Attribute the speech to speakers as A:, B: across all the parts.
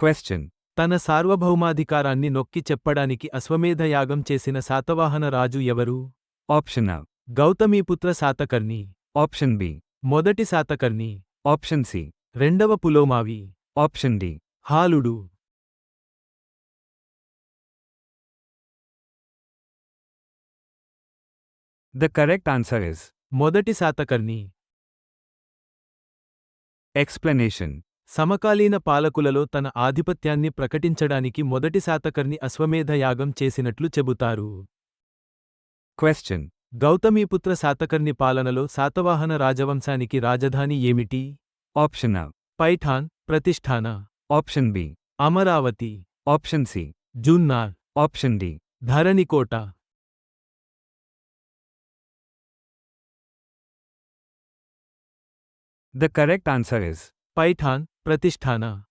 A: Question.
B: తన సార్వభౌమాధికారాన్ని నొక్కి చెప్పడానికి అశ్వమేధ యాగం చేసిన శాతవాహన రాజు ఎవరు?
A: Option A.
B: Gautamiputra Satakarni.
A: Option B.
B: మొదటి శాతకర్ణి.
A: Option C.
B: రెండవ Pulumavi.
A: Option D.
B: Haludu.
A: The correct answer is
B: మొదటి శాతకర్ణి.
A: explanation.
B: సమకాలీన పాలకులలో తన ఆధిపత్యాన్ని ప్రకటించడానికి మొదటి శాతకర్ణి అశ్వమేధ యాగం చేసినట్లు చెబుతారు.
A: క్వశ్చన్.
B: గౌతమీపుత్ర శాతకర్ణి పాలనలో శాతవాహన రాజవంశానికి రాజధాని ఏమిటి?
A: Option A.
B: Paithan, Pratishthana.
A: Option B.
B: Amaravati.
A: Option C.
B: Junnar.
A: Option D.
B: Dharanikota.
A: The correct answer is
B: Paithan, Pratishthana.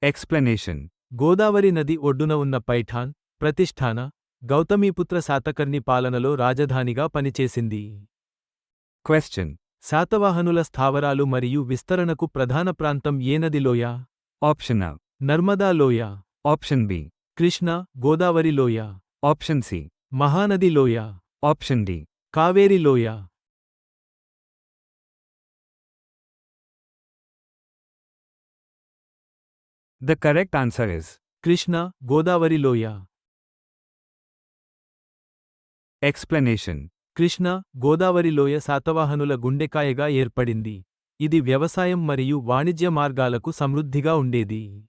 A: explanation.
B: Godavari నది ఒడ్డున ఉన్న పైఠాన్, ప్రతిష్ఠాన, గౌతమీపుత్ర శాతకర్ణి పాలనలో రాజధానిగా పనిచేసింది.
A: క్వశ్చన్.
B: శాతవాహనుల స్థావరాలు మరియు విస్తరణకు ప్రధాన ప్రాంతం ఏ నది లోయ?
A: Option A.
B: నర్మదా లోయ.
A: Option B.
B: కృష్ణ, గోదావరి లోయ.
A: Option C.
B: మహానది లోయ.
A: Option D.
B: కావేరి లోయ.
A: The correct answer is
B: Krishna, Godavari లోయ.
A: explanation.
B: కృష్ణ, గోదావరి లోయ శాతవాహనుల గుండెకాయగా ఏర్పడింది. ఇది వ్యవసాయం మరియు వాణిజ్య మార్గాలకు సమృద్ధిగా ఉండేది.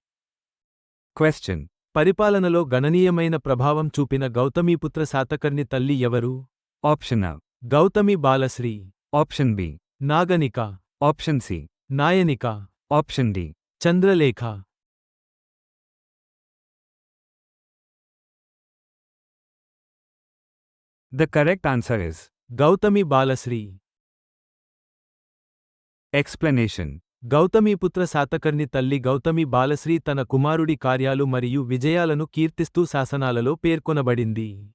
A: క్వశ్చన్.
B: పరిపాలనలో గణనీయమైన ప్రభావం చూపిన గౌతమీపుత్ర శాతకర్ణి తల్లి ఎవరు?
A: Option A.
B: Gautami Balashri.
A: Option B.
B: Naganika.
A: Option C.
B: Nayanika.
A: Option D.
B: Chandralekha.
A: The correct answer is
B: Gautami Balashri.
A: explanation.
B: Gautamiputra Satakarni తల్లి గౌతమి బాలశ్రీ తన కుమారుడి కార్యాలు మరియు విజయాలను కీర్తిస్తూ శాసనాలలో పేర్కొనబడింది.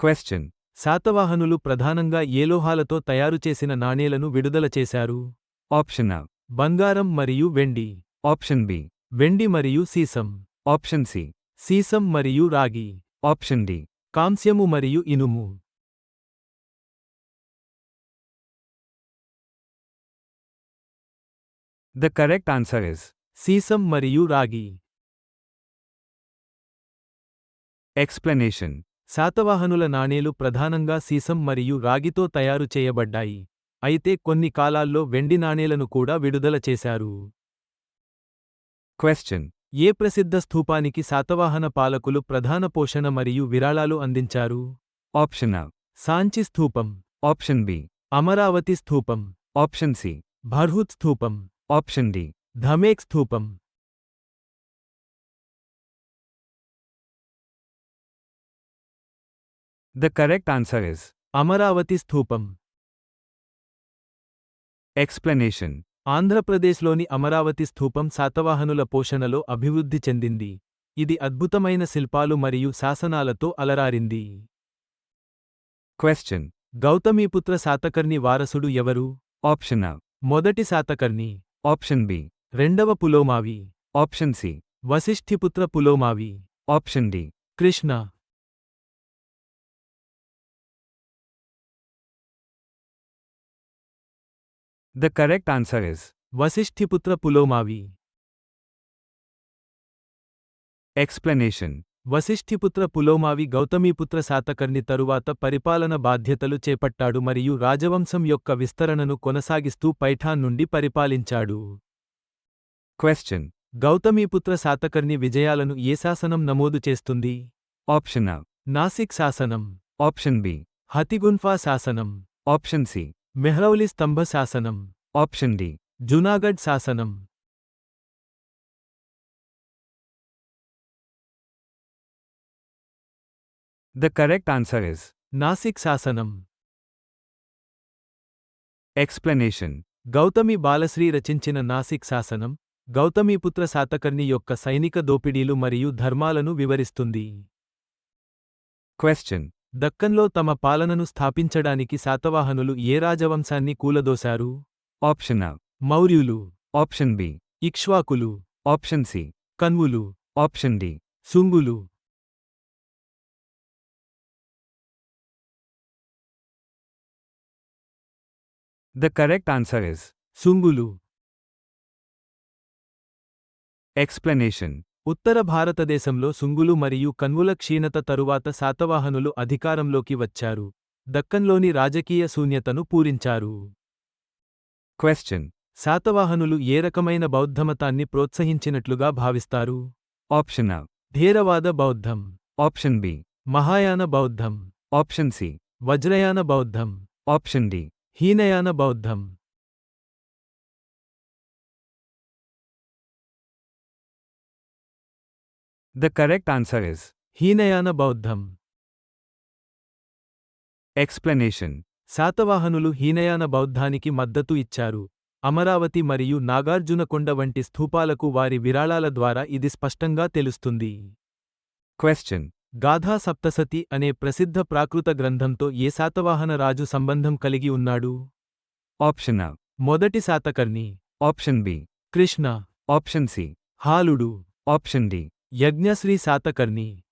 A: క్వశ్చన్.
B: శాతవాహనులు ప్రధానంగా ఏ లోహాలతో తయారుచేసిన నాణేలను విడుదల చేశారు?
A: Option A.
B: బంగారం మరియు వెండి.
A: Option B.
B: వెండి మరియు సీసం.
A: Option C.
B: సీసం మరియు రాగి.
A: Option D.
B: కాంస్యము మరియు ఇనుము.
A: The correct answer is
B: sesame మరియు రాగి.
A: explanation.
B: శాతవాహనుల నాణేలు ప్రధానంగా సీసం మరియు రాగితో తయారు చేయబడ్డాయి. అయితే కొన్ని కాలాల్లో వెండి నాణేలను కూడా విడుదల చేశారు.
A: క్వశ్చన్.
B: ఏ ప్రసిద్ధ స్థూపానికి శాతవాహన పాలకులు ప్రధాన పోషణ మరియు విరాళాలు అందించారు?
A: Option A.
B: సాంచి స్థూపం.
A: Option B.
B: అమరావతి స్థూపం.
A: Option C.
B: భర్హుత్ స్థూపం.
A: Option D.
B: ధమేక్ స్థూపం.
A: The correct answer is
B: Amaravati స్థూపం.
A: explanation.
B: ఆంధ్రప్రదేశ్లోని అమరావతి స్థూపం శాతవాహనుల పోషణలో అభివృద్ధి చెందింది. ఇది అద్భుతమైన శిల్పాలు మరియు శాసనాలతో అలరారింది.
A: క్వశ్చన్.
B: గౌతమీపుత్ర శాతకర్ణి వారసుడు ఎవరు?
A: Option A.
B: మొదటి శాతకర్ణి.
A: Option B.
B: రెండవ Pulumavi.
A: Option C.
B: Vasishthiputra Pulumavi.
A: Option D.
B: Krishna.
A: The correct answer is
B: Vasishthiputra Pulumavi.
A: explanation.
B: Vasishthiputra Pulumavi Gautamiputra Satakarni తరువాత పరిపాలన బాధ్యతలు చేపట్టాడు మరియు రాజవంశం యొక్క విస్తరణను కొనసాగిస్తూ పైఠాన్ నుండి పరిపాలించాడు.
A: క్వశ్చన్.
B: గౌతమీపుత్ర శాతకర్ణి విజయాలను ఏ శాసనం నమోదు చేస్తుంది?
A: Option A.
B: నాసిక్ శాసనం.
A: Option B.
B: హతిగున్ఫా శాసనం.
A: Option C.
B: మెహ్రౌలి స్తంభ శాసనం.
A: Option D.
B: జునాగఢ్ శాసనం.
A: The correct answer is
B: Nashik శాసనం.
A: explanation.
B: గౌతమి బాలశ్రీ రచించిన నాసిక్ శాసనం, గౌతమీపుత్ర శాతకర్ణి యొక్క సైనిక దోపిడీలు మరియు ధర్మాలను వివరిస్తుంది.
A: క్వశ్చన్.
B: దక్కన్లో తమ పాలనను స్థాపించడానికి శాతవాహనులు ఏ రాజవంశాన్ని కూలదోశారు?
A: Option A.
B: మౌర్యులు.
A: Option B.
B: ఇక్ష్వాకులు,
A: Option C.
B: కన్వులు,
A: Option D.
B: శుంగులు.
A: The correct answer is
B: శుంగులు.
A: explanation.
B: ఉత్తర భారతదేశంలో శుంగులు మరియు కన్వుల క్షీణత తరువాత శాతవాహనులు అధికారంలోకి వచ్చారు. దక్కన్లోని రాజకీయ శూన్యతను పూరించారు.
A: Question.
B: శాతవాహనులు ఏ రకమైన బౌద్ధమతాన్ని ప్రోత్సహించినట్లుగా భావిస్తారు?
A: Option A.
B: థేరవాద బౌద్ధం,
A: Option B.
B: మహాయాన బౌద్ధం,
A: Option C.
B: వజ్రయాన బౌద్ధం,
A: Option D.
B: హీనయాన బౌద్ధం.
A: The correct answer is
B: Hinayana బౌద్ధం.
A: explanation.
B: శాతవాహనులు హీనయాన బౌద్ధానికి మద్దతు ఇచ్చారు. అమరావతి మరియు నాగార్జునకొండ వంటి స్థూపాలకు వారి విరాళాల ద్వారా ఇది స్పష్టంగా తెలుస్తుంది.
A: Question.
B: గాథా సప్తసతి అనే ప్రసిద్ధ ప్రాకృత గ్రంథంతో ఏ శాతవాహన రాజు సంబంధం కలిగి ఉన్నాడు?
A: Option A.
B: మొదటి Satakarni,
A: Option B.
B: Krishna,
A: Option C.
B: హాలుడు,
A: Option D.
B: Yajnashri Satakarni.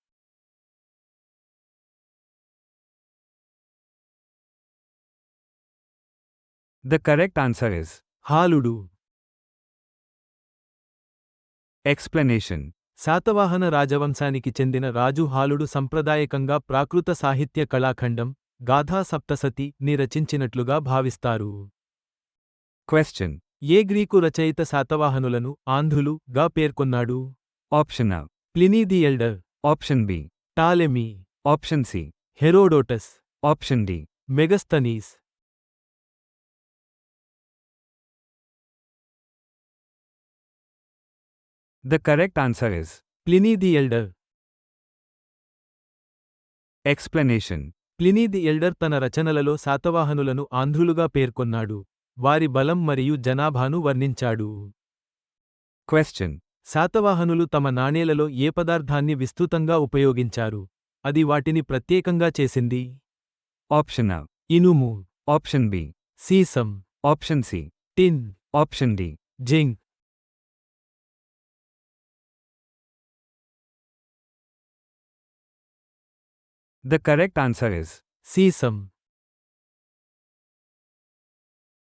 A: The correct answer is
B: హాలుడు.
A: explanation.
B: Satavahana రాజవంశానికి చెందిన రాజు హాలుడు సంప్రదాయకంగా ప్రాకృత సాహిత్య కళాఖండం, గాథా సప్తసతి ని రచించినట్లుగా భావిస్తారు.
A: Question.
B: ఏ గ్రీకు రచయిత శాతవాహనులను ఆంధ్రులు గా పేర్కొన్నాడు?
A: Option A.
B: Pliny the Elder,
A: Option B.
B: Ptolemy,
A: Option C.
B: Herodotus,
A: Option D.
B: Megasthenes.
A: The correct answer is
B: Pliny the Elder.
A: explanation.
B: Pliny the Elder తన రచనలలో శాతవాహనులను ఆంధ్రులుగా పేర్కొన్నాడు. వారి బలం మరియు జనాభాను వర్ణించాడు.
A: Question.
B: శాతవాహనులు తమ నాణేలలో ఏ పదార్థాన్ని విస్తృతంగా ఉపయోగించారు? అది వాటిని ప్రత్యేకంగా చేసింది?
A: Option A.
B: ఇనుము,
A: Option B.
B: సీసం,
A: Option C.
B: Tin,
A: Option D.
B: Zinc.
A: The correct answer is
B: సీసం.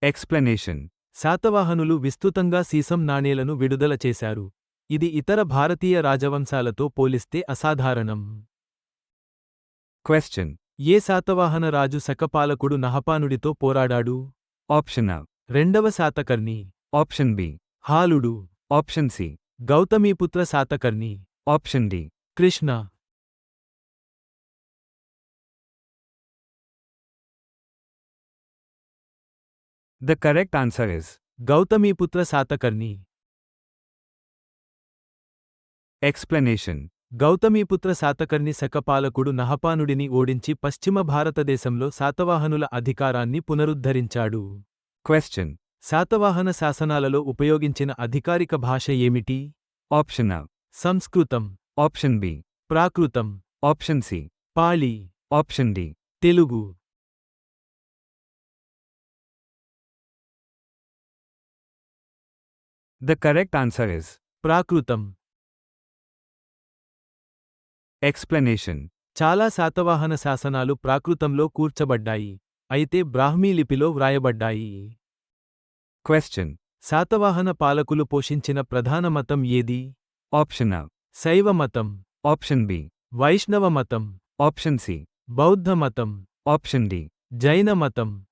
A: explanation.
B: శాతవాహనులు విస్తృతంగా సీసం నాణేలను విడుదల చేశారు. ఇది ఇతర భారతీయ రాజవంశాలతో పోలిస్తే అసాధారణం.
A: Question.
B: ఏ శాతవాహన రాజు శకపాలకుడు నహపానుడితో పోరాడాడు?
A: Option A.
B: రెండవ Satakarni,
A: Option B.
B: హాలుడు,
A: Option C.
B: Gautamiputra Satakarni,
A: Option D.
B: Krishna.
A: The correct answer is
B: Gautamiputra Satakarni.
A: explanation.
B: Gautamiputra Satakarni శకపాలకుడు నహపానుడిని ఓడించి పశ్చిమ భారతదేశంలో శాతవాహనుల అధికారాన్ని పునరుద్ధరించాడు.
A: Question.
B: శాతవాహన శాసనాలలో ఉపయోగించిన అధికారిక భాష ఏమిటి?
A: Option A.
B: సంస్కృతం,
A: Option B.
B: Prakrit,
A: Option C.
B: Pali,
A: Option D.
B: Telugu.
A: The correct answer is
B: Prakrit.
A: explanation.
B: చాలా శాతవాహన శాసనాలు ప్రాకృతంలో కూర్చబడ్డాయి, అయితే బ్రాహ్మీ లిపిలో వ్రాయబడ్డాయి.
A: Question.
B: శాతవాహన పాలకులు పోషించిన ప్రధాన మతం ఏది?
A: Option A.
B: శైవ మతం,
A: Option B.
B: వైష్ణవ మతం,
A: Option C.
B: బౌద్ధ మతం,
A: Option D.
B: జైన మతం.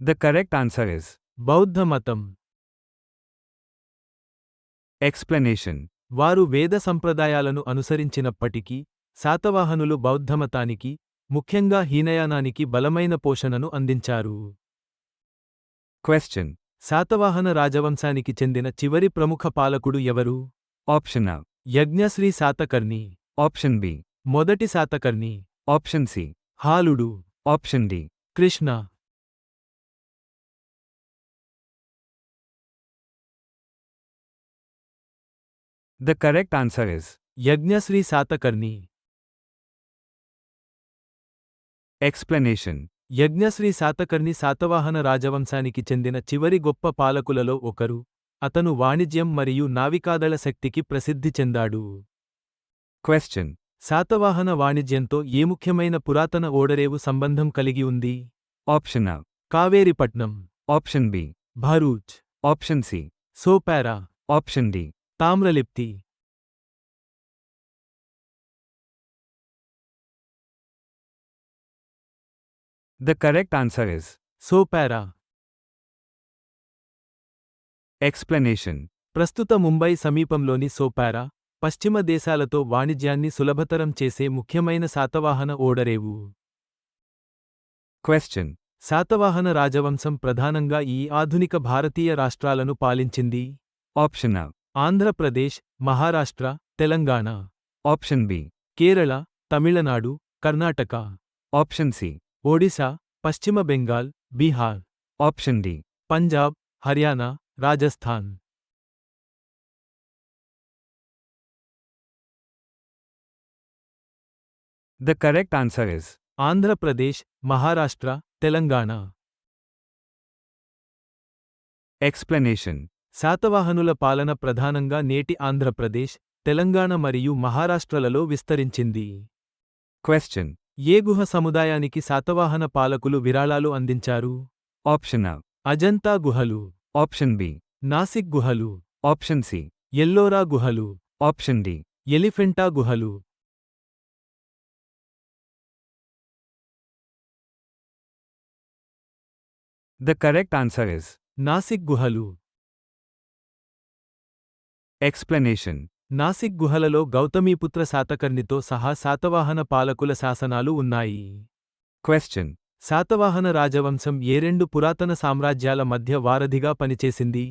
A: The correct answer is
B: బౌద్ధ మతం.
A: explanation.
B: వారు వేద సంప్రదాయాలను అనుసరించినప్పటికీ, శాతవాహనులు బౌద్ధమతానికి, ముఖ్యంగా హీనయానానికి బలమైన పోషణను అందించారు.
A: Question.
B: శాతవాహన రాజవంశానికి చెందిన చివరి ప్రముఖ పాలకుడు ఎవరు?
A: Option A.
B: Yajnashri Satakarni,
A: Option B.
B: మొదటి Satakarni,
A: Option C.
B: హాలుడు,
A: Option D.
B: Krishna.
A: The correct answer is
B: Yajnashri Satakarni.
A: Explanation.
B: Yajnashri Satakarni Satavahana రాజవంశానికి చెందిన చివరి గొప్ప పాలకులలో ఒకరు. అతను వాణిజ్యం మరియు నావికాదళ శక్తికి ప్రసిద్ధి చెందాడు.
A: Question.
B: శాతవాహన వాణిజ్యంతో ఏ ముఖ్యమైన పురాతన ఓడరేవు సంబంధం కలిగి ఉంది?
A: Option A.
B: కావేరిపట్నం,
A: Option B.
B: Bharuch,
A: Option C.
B: సోపారా,
A: Option D.
B: Tamralipti.
A: The correct answer is
B: సోపారా.
A: explanation.
B: ప్రస్తుత ముంబై సమీపంలోని సోపారా, పశ్చిమ దేశాలతో వాణిజ్యాన్ని సులభతరం చేసే ముఖ్యమైన శాతవాహన ఓడరేవు.
A: Question.
B: శాతవాహన రాజవంశం ప్రధానంగా ఈ ఆధునిక భారతీయ రాష్ట్రాలను పాలించింది.
A: Option A.
B: Andhra Pradesh, Maharashtra, Telangana.
A: Option B.
B: Kerala, Tamil Nadu, Karnataka.
A: Option C.
B: Odisha, పశ్చిమ Bengal, Bihar.
A: Option D.
B: Punjab, Haryana, Rajasthan.
A: The correct answer is
B: Andhra Pradesh, Maharashtra, Telangana.
A: explanation.
B: శాతవాహనుల పాలన ప్రధానంగా నేటి ఆంధ్రప్రదేశ్, తెలంగాణ మరియు మహారాష్ట్రలలో విస్తరించింది.
A: Question.
B: ఏ గుహ సముదాయానికి శాతవాహన పాలకులు విరాళాలు అందించారు?
A: Option A.
B: అజంతా గుహలు,
A: Option B.
B: నాసిక్ గుహలు,
A: Option C.
B: ఎల్లోరా గుహలు,
A: Option D.
B: ఎలిఫెంటా గుహలు.
A: The correct answer is
B: Nashik గుహలు.
A: explanation.
B: నాసిక్ గుహలలో గౌతమీపుత్ర శాతకర్ణితో సహా శాతవాహన పాలకుల శాసనాలు ఉన్నాయి.
A: Question.
B: శాతవాహన రాజవంశం ఏ రెండు పురాతన సామ్రాజ్యాల మధ్య వారధిగా పనిచేసింది?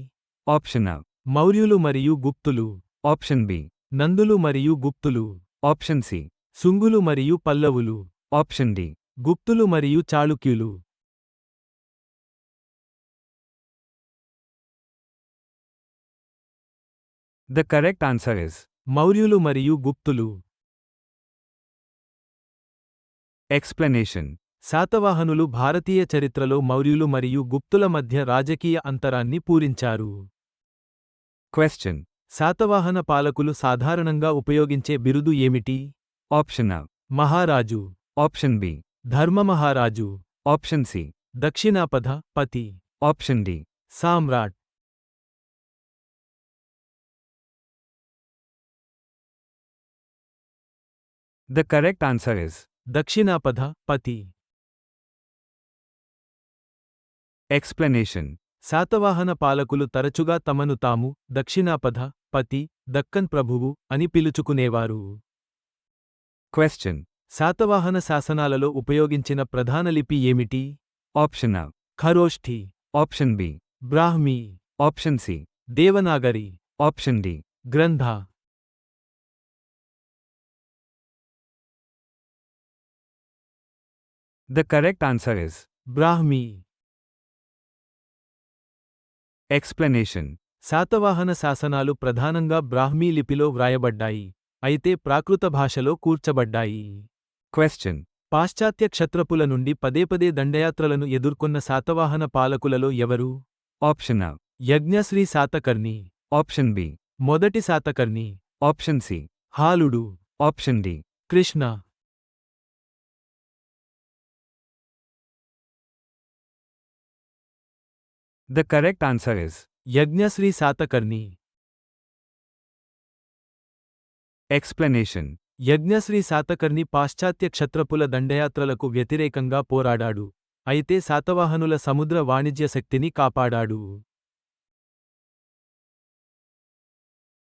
A: Option A.
B: మౌర్యులు మరియు గుప్తులు.
A: Option B.
B: నందులు మరియు గుప్తులు.
A: Option C.
B: సుంగులు మరియు పల్లవులు.
A: Option D.
B: గుప్తులు మరియు చాళుక్యులు.
A: The correct answer is
B: మౌర్యులు మరియు గుప్తులు.
A: explanation.
B: శాతవాహనులు భారతీయ చరిత్రలో మౌర్యులు మరియు గుప్తుల మధ్య రాజకీయ అంతరాన్ని పూరించారు.
A: Question.
B: శాతవాహన పాలకులు సాధారణంగా ఉపయోగించే బిరుదు ఏమిటి?
A: Option A.
B: మహారాజు,
A: Option B.
B: ధర్మమహారాజు,
A: Option C.
B: దక్షిణాపథ పతి,
A: Option D.
B: Samrat.
A: The correct answer is
B: దక్షిణాపథ పతి.
A: explanation.
B: శాతవాహన పాలకులు తరచుగా తమను తాము దక్షిణాపథ పతి, దక్కన్ ప్రభువు అని పిలుచుకునేవారు.
A: Question.
B: శాతవాహన శాసనాలలో ఉపయోగించిన ప్రధాన లిపి ఏమిటి?
A: Option A.
B: ఖరోష్ఠి,
A: Option B.
B: Brahmi,
A: Option C.
B: Devanagari,
A: Option D.
B: గ్రంథ.
A: The correct answer is
B: Brahmi.
A: explanation.
B: Satavahana శాసనాలు ప్రధానంగా బ్రాహ్మీ లిపిలో వ్రాయబడ్డాయి, అయితే ప్రాకృత భాషలో కూర్చబడ్డాయి.
A: Question.
B: పాశ్చాత్య క్షత్రపుల నుండి పదేపదే దండయాత్రలను ఎదుర్కొన్న శాతవాహన పాలకులలో ఎవరు?
A: Option A.
B: Yajnashri Satakarni,
A: Option B.
B: మొదటి Satakarni,
A: Option C.
B: హాలుడు,
A: Option D.
B: Krishna.
A: The correct answer is
B: Yajnashri Satakarni.
A: explanation.
B: Yajnashri Satakarni పాశ్చాత్య క్షత్రపుల దండయాత్రలకు వ్యతిరేకంగా పోరాడాడు, అయితే శాతవాహనుల సముద్ర వాణిజ్య శక్తిని కాపాడాడు.